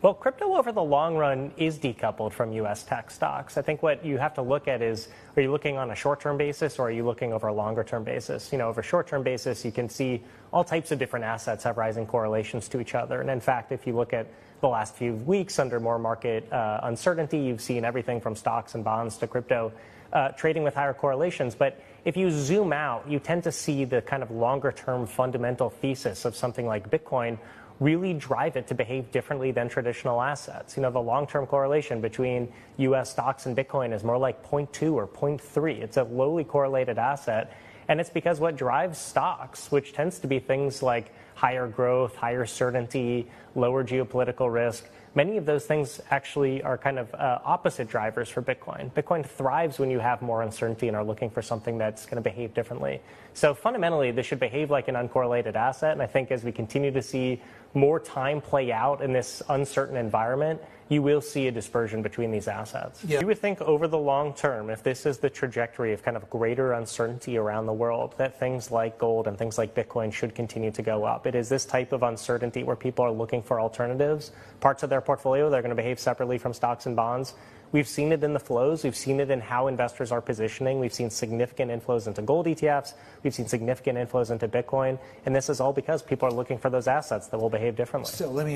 Well, crypto over the long run is decoupled from U.S. tech stocks. I think what you have to look at is, are you looking on a short-term basis or are you looking over a longer-term basis? Over a short-term basis, you can see all types of different assets have rising correlations to each other. And in fact, if you look at the last few weeks under more market uncertainty, you've seen everything from stocks and bonds to crypto trading with higher correlations. But if you zoom out, you tend to see the kind of longer-term fundamental thesis of something like Bitcoin really drive it to behave differently than traditional assets. The long-term correlation between U.S. stocks and Bitcoin is more like 0.2 or 0.3. It's a lowly correlated asset. And it's because what drives stocks, which tends to be things like higher growth, higher certainty, lower geopolitical risk, many of those things actually are kind of opposite drivers for Bitcoin. Bitcoin thrives when you have more uncertainty and are looking for something that's going to behave differently. So fundamentally, this should behave like an uncorrelated asset. And I think as we continue to see more time play out in this uncertain environment, you will see a dispersion between these assets. Yeah. You would think over the long term, if this is the trajectory of kind of greater uncertainty around the world, that things like gold and things like Bitcoin should continue to go up. It is this type of uncertainty where people are looking for alternatives, parts of their portfolio that are going to behave separately from stocks and bonds. We've seen it in the flows. We've seen it in how investors are positioning. We've seen significant inflows into gold ETFs. We've seen significant inflows into Bitcoin. And this is all because people are looking for those assets that will behave differently. So let me